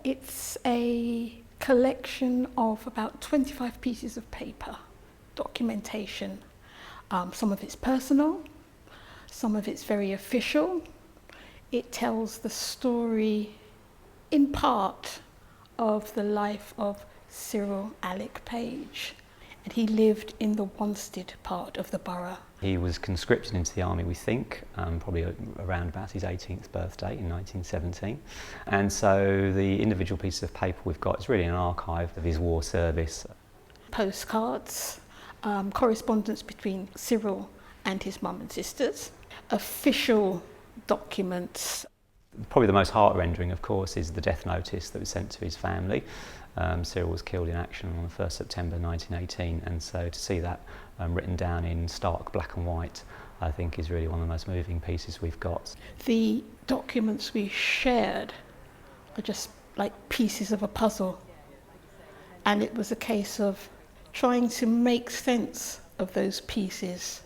It's a collection of about 25 pieces of paper, documentation. Some of it's personal, some of it's very official. It tells the story, in part, of the life of Cyril Alec Page. And he lived in the Wanstead part of the borough. He was conscripted into the army, we think, probably around about his 18th birthday in 1917. And so the individual pieces of paper we've got is really an archive of his war service. Postcards, correspondence between Cyril and his mum and sisters, official documents. Probably the most heart-rending, of course, is the death notice that was sent to his family. Cyril was killed in action on the 1st September 1918, and so to see that written down in stark black and white, I think is really one of the most moving pieces we've got. The documents we shared are just like pieces of a puzzle, and it was a case of trying to make sense of those pieces,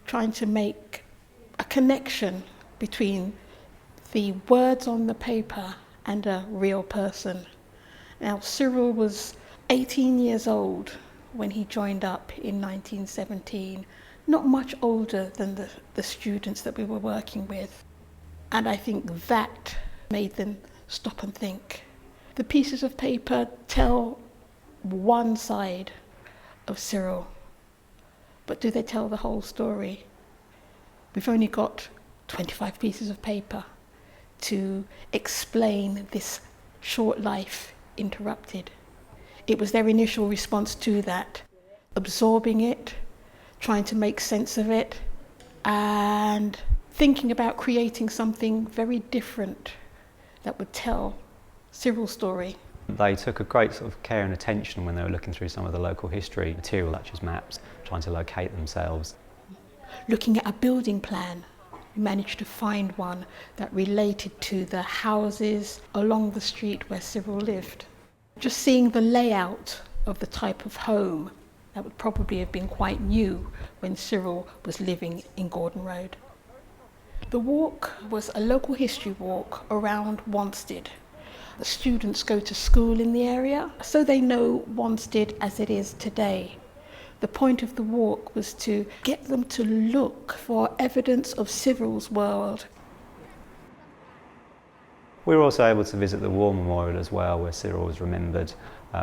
trying to make a connection between the words on the paper and a real person. Now, Cyril was 18 years old when he joined up in 1917, not much older than the students that we were working with. And I think that made them stop and think. The pieces of paper tell one side of Cyril, but do they tell the whole story? We've only got 25 pieces of paper to explain this short life interrupted. It was their initial response to that, absorbing it, trying to make sense of it, and thinking about creating something very different that would tell Cyril's story. They took a great sort of care and attention when they were looking through some of the local history material, such as maps, trying to locate themselves. Looking at a building plan, we managed to find one that related to the houses along the street where Cyril lived. Just seeing the layout of the type of home that would probably have been quite new when Cyril was living in Gordon Road. The walk was a local history walk around Wanstead. The students go to school in the area, so they know Wanstead as it is today. The point of the walk was to get them to look for evidence of Cyril's world. We were also able to visit the War Memorial as well, where Cyril was remembered,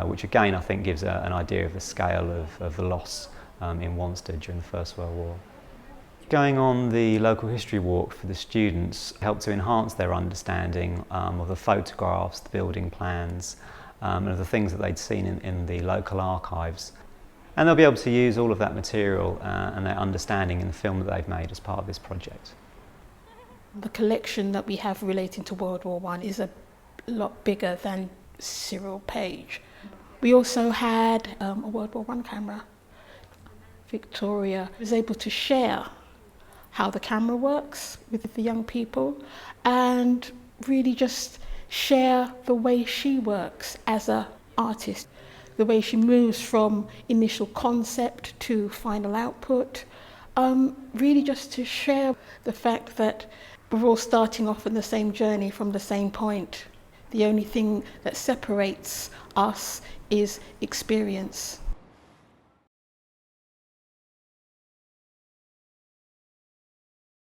which again I think gives an idea of the scale of the loss in Wanstead during the First World War. Going on the local history walk for the students helped to enhance their understanding of the photographs, the building plans, and of the things that they'd seen in the local archives. And they'll be able to use all of that material and their understanding in the film that they've made as part of this project. The collection that we have relating to World War I is a lot bigger than Cyril Page. We also had a World War I camera. Victoria was able to share how the camera works with the young people and really just share the way she works as an artist, the way she moves from initial concept to final output, really just to share the fact that we're all starting off on the same journey from the same point. The only thing that separates us is experience.